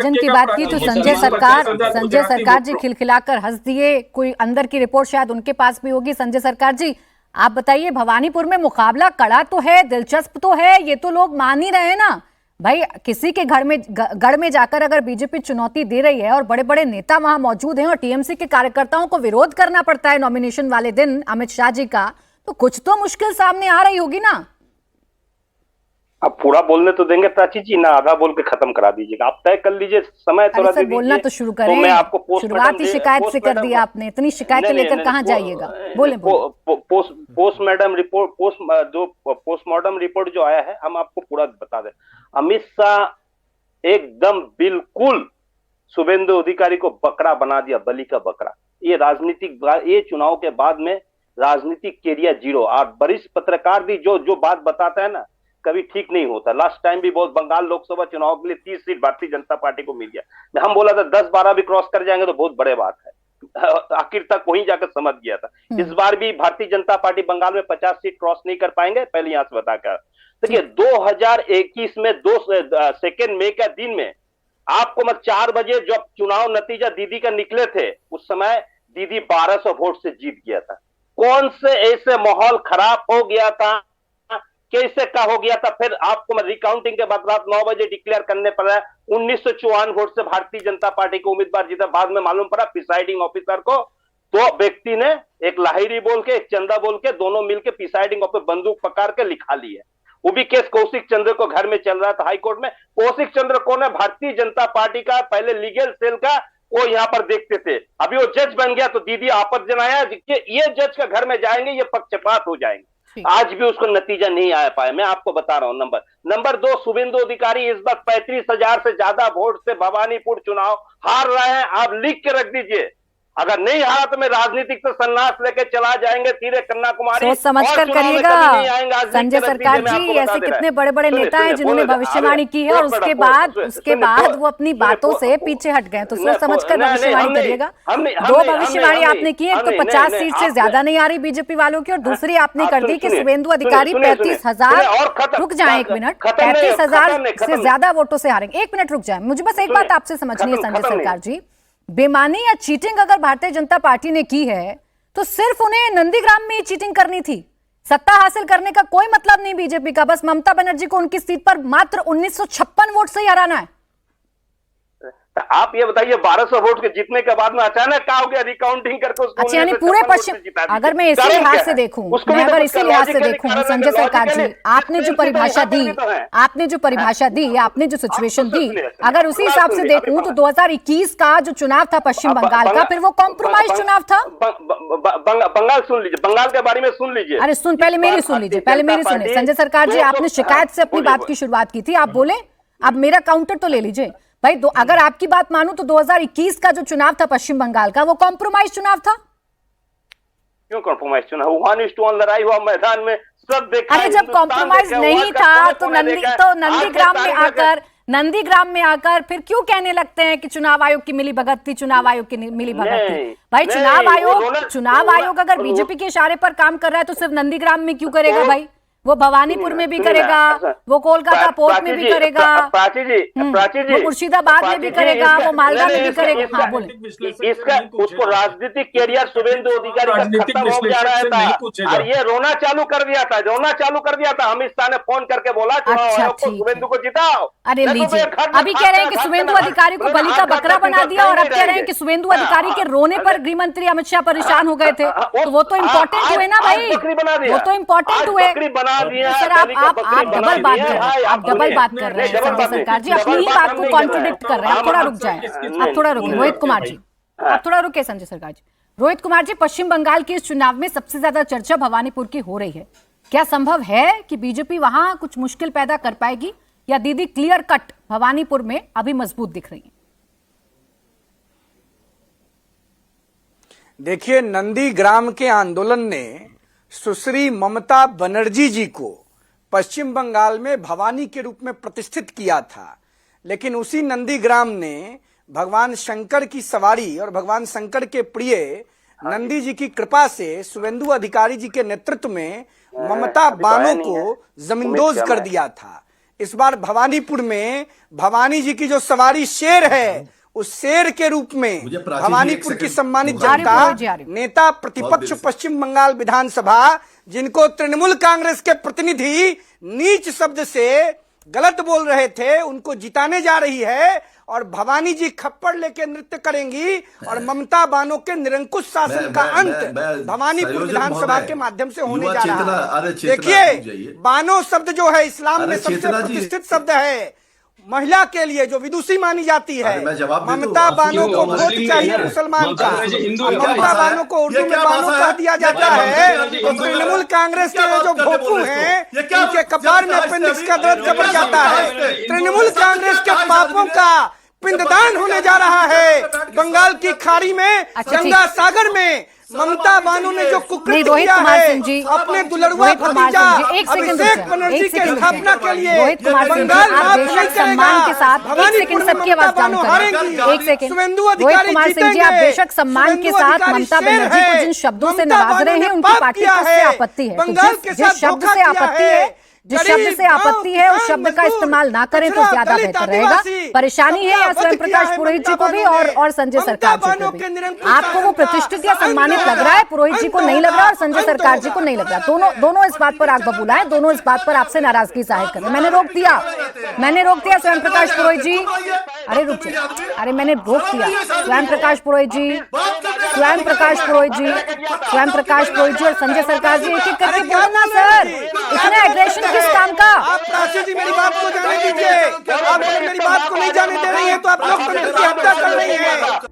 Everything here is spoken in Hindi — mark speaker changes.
Speaker 1: जन की बात की तो संजय सरकार जी खिलखिलाकर हंस दिए। कोई अंदर की रिपोर्ट शायद उनके पास भी होगी। संजय सरकार जी, आप बताइए, भवानीपुर में मुकाबला कड़ा तो है, दिलचस्प तो है, ये तो लोग मान ही रहे हैं ना भाई। किसी के गढ़ में जाकर अगर बीजेपी चुनौती दे रही है और बड़े बड़े नेता वहां मौजूद हैं और टीएमसी के कार्यकर्ताओं को विरोध करना पड़ता है नॉमिनेशन वाले दिन अमित शाह जी का, तो कुछ तो मुश्किल सामने आ रही होगी ना।
Speaker 2: अब पूरा बोलने तो देंगे प्राची जी, ना आधा बोल के खत्म करा दीजिएगा। आप तय कर लीजिए, समय थोड़ा दे दीजिए।
Speaker 1: बोलना तो शुरू करें।
Speaker 2: तो मैं आपको
Speaker 1: शुरुआत ही शिकायत से कर दिया आपने। इतनी शिकायतें लेकर कहां जाइएगा? बोले
Speaker 2: पोस्टमार्टम रिपोर्ट जो आया है, हम आपको पूरा बता दें। अमित शाह एकदम बिल्कुल शुभेंदु अधिकारी को बकरा बना दिया, बलि का बकरा। ये चुनाव के बाद में राजनीतिक कैरियर जीरो। और वरिष्ठ पत्रकार भी जो बात बताता है ना, कभी ठीक नहीं होता। लास्ट टाइम भी बहुत बंगाल लोकसभा चुनाव के लिए 30 सीट भारतीय जनता पार्टी को मिल गया। हम बोला था 10-12 भी क्रॉस कर जाएंगे तो बहुत बड़े बात है। आखिर तक वहीं जाकर समझ गया था। इस बार भी भारतीय जनता पार्टी बंगाल में 50 सीट क्रॉस नहीं कर पाएंगे, पहले यहां से बताकर। देखिए 2021 में 2 मई के दिन में आपको 4 बजे जब चुनाव नतीजा दीदी का निकले थे, उस समय दीदी 1200 वोट से जीत गया था। कौन से ऐसे माहौल खराब हो गया था, कैसे का हो गया था? फिर आपको रिकाउंटिंग के बाद रात 9 बजे डिक्लेयर करने पड़ा। 1954 वोट से भारतीय जनता पार्टी को उम्मीदवार जीता। बाद में मालूम पड़ा प्रिसाइडिंग ऑफिसर को 2 व्यक्ति ने, एक लाहिरी बोल के, एक चंदा बोल के, दोनों मिलकर प्रिसाइडिंग ऑफिसर बंदूक पकड़ के लिखा ली है। वो भी केस कौशिक चंद्र को घर में चल रहा था हाईकोर्ट में। कौशिक चंद्र कौन है? भारतीय जनता पार्टी का पहले लीगल सेल का, वो यहाँ पर देखते थे। अभी वो जज बन गया तो दीदी आपत्ति जनाया कि ये जज का घर में जाएंगे, ये पक्षपात हो जाएंगे। आज भी उसको नतीजा नहीं आ पाया। मैं आपको बता रहा हूं। नंबर 2, शुभेंदु अधिकारी इस बार 35,000 से ज्यादा वोट से भवानीपुर चुनाव हार रहे हैं। आप लिख के रख दीजिए, अगर नहीं हारा तो मैं राजनीतिक से संन्यास लेके चला जाएंगे सीधे कन्याकुमारी।
Speaker 1: सोच समझ कर करिएगा संजय सरकार जी। ऐसे कितने बड़े बड़े नेता हैं जिन्होंने भविष्यवाणी की है और उसके बाद वो अपनी बातों से पीछे हट गए। तो सोच समझ कर भविष्यवाणी करिएगा। 2 भविष्यवाणी आपने की है, तो 50 सीट से ज्यादा नहीं आ रही बीजेपी वालों की, और दूसरी आपने कर दी कि शुभेंदु अधिकारी 35,000। रुक जाए 1 मिनट, 35,000 से ज्यादा वोटों से हारेंगे। 1 मिनट रुक जाए, मुझे बस एक बात आपसे समझनी है संजय सरकार जी। बेमानी या चीटिंग अगर भारतीय जनता पार्टी ने की है तो सिर्फ उन्हें नंदीग्राम में ही चीटिंग करनी थी। सत्ता हासिल करने का कोई मतलब नहीं बीजेपी का। बस ममता बनर्जी को उनकी सीट पर मात्र 1956 वोट से ही हराना है।
Speaker 2: आप ये बताइए 1200 वोट के जीतने के बाद में अचानक क्या हो गया? रिकाउंटिंग करके उसको
Speaker 1: अच्छा, यानी पूरे पश्चिम, अगर मैं इसी लिहाज से देखूं, मैं अगर इसी लिहाज से देखूं संजय सरकार जी, आपने जो परिभाषा दी, आपने जो सिचुएशन दी, अगर उसी हिसाब से देखूं तो 2021 का जो चुनाव था पश्चिम बंगाल का, फिर वो कॉम्प्रोमाइज चुनाव था।
Speaker 2: बंगाल सुन लीजिए, बंगाल के बारे में सुन लीजिए।
Speaker 1: अरे पहले मेरी सुन लीजिए, पहले मेरी सुनिए संजय सरकार जी। आपने शिकायत से अपनी बात की शुरुआत की थी, आप बोले, अब मेरा काउंटर तो ले लीजिए भाई। अगर आपकी बात मानूं तो 2021 का जो चुनाव था पश्चिम बंगाल का, वो कॉम्प्रोमाइज चुनाव था।
Speaker 2: क्यों कॉम्प्रोमाइज चुनाव? 1:1 लड़ाई हुआ मैदान में, सब देखा।
Speaker 1: अरे जब कॉम्प्रोमाइज नहीं था तो नंदीग्राम में आकर फिर क्यों कहने लगते हैं कि चुनाव आयोग की मिली भगत थी, चुनाव आयोग की मिली भगत थी? भाई चुनाव आयोग अगर बीजेपी के इशारे पर काम कर रहा है तो सिर्फ नंदीग्राम में क्यों करेगा भाई? वो भवानीपुर में भी करेगा, वो कोलकाता पोर्ट में भी करेगा, वो मुर्शिदाबाद में भी करेगा, वो मालदा में भी करेगा। हाँ बोले।
Speaker 2: इसका उसको राजनीतिक कैरियर शुभेंदु अधिकारी का खत्म हो जा रहा था और ये रोना चालू कर दिया था। अमित शाह ने फोन करके बोला शुभेंदु को जिताओ।
Speaker 1: अरे लीजिए, अभी कह रहे हैं कि शुभेंदु अधिकारी को बलि का बकरा बना दिया, और अब कह रहे हैं कि शुभेंदु अधिकारी के रोने पर गृह मंत्री अमित शाह परेशान हो गए थे। तो वो तो इम्पोर्टेंट हुए ना भाई, वो तो इम्पोर्टेंट हुए। सर आप डबल बात कर रहे हैं, आप डबल बात कर रहे हैं संजय सरकार जी, अपनी ही बात को कॉन्ट्रोडिक्ट कर रहे हैं। आप थोड़ा रुक जाएं, आप थोड़ा रुके रोहित कुमार जी, आप थोड़ा रुके संजय सरकार जी। रोहित कुमार जी, पश्चिम बंगाल के इस चुनाव में सबसे ज्यादा चर्चा भवानीपुर की हो रही है। क्या संभव है कि बीजेपी वहां कुछ मुश्किल पैदा कर पाएगी, या दीदी क्लियर कट भवानीपुर में अभी मजबूत दिख रही है?
Speaker 3: देखिए, नंदीग्राम के आंदोलन ने सुश्री ममता बनर्जी जी को पश्चिम बंगाल में भवानी के रूप में प्रतिष्ठित किया था, लेकिन उसी नंदीग्राम ने भगवान शंकर की सवारी और भगवान शंकर के प्रिय नंदी जी की कृपा से शुभेंदु अधिकारी जी के नेतृत्व में ममता बानो को जमींदोज कर दिया था। इस बार भवानीपुर में भवानी जी की जो सवारी शेर है, उस शेर के रूप में भवानीपुर की सम्मानित जनता, नेता प्रतिपक्ष पश्चिम बंगाल विधानसभा, जिनको तृणमूल कांग्रेस के प्रतिनिधि नीच शब्द से गलत बोल रहे थे, उनको जिताने जा रही है। और भवानी जी खप्पड़ लेके नृत्य करेंगी और ममता बानो के निरंकुश शासन का अंत भवानीपुर विधानसभा के माध्यम से होने जा रहा है। देखिए, बानो शब्द जो है इस्लाम में सबसे प्रतिष्ठित शब्द है महिला के लिए, जो विदुषी मानी जाती है। ममता बानो को वोट चाहिए मुसलमान का, ममता बानो को उर्दू में बानो कह दिया जाता है। तो तृणमूल कांग्रेस के जो भोपू हैं, उनके कपार में अपेंडिक्स का दर्द जबर जाता है। तृणमूल कांग्रेस के पापों का पिंडदान होने जा रहा है बंगाल की खाड़ी में, गंगा सागर में। ममता बानो ने जो कुकृत्य किया है अपने दुलड़ुआ भतीजा अभिषेक बनर्जी के स्थापना के लिए, बंगाल माफ नहीं करेगा। भवानीपुर में ममता बानो हारेंगी, शुभेंदु अधिकारी जीतेंगे।
Speaker 1: आप बेशक सम्मान के साथ ममता बनर्जी को जिन शब्दों से नवाज रहे हैं, उनकी पार्टी को उससे आपत्ति है। जिस शब्द से आपत्ति है, जिस शब्द से आपत्ति है, उस शब्द का इस्तेमाल ना करें तो ज्यादा बेहतर रहेगा। परेशानी है या स्वयं प्रकाश पुरोहित जी को भी और संजय सरकार जी को भी। आपको वो प्रतिष्ठित या सम्मानित लग रहा है, पुरोहित जी को नहीं लग रहा और संजय सरकार जी को नहीं लग रहा। दोनों इस बात पर आग बबूला है, दोनों इस बात पर आपसे नाराजगी जाहिर कर रहे हैं। मैंने रोक दिया स्वयं प्रकाश पुरोहित जी। अरे रुक जाइए, अरे मैंने रोक दिया स्वयं प्रकाश पुरोहित जी, स्वयं प्रकाश पुरोहित जी, स्वयं प्रकाश पुरोहित जी और संजय सरकार जी एक एक करके बोलना। सर, इतना एग्रेशन किस काम का?
Speaker 3: आप प्राची जी मेरी बात को जाने दीजिए। आप अगर मेरी बात को नहीं जाने दे रही है तो आप लोकतंत्र की हत्या कर रही है।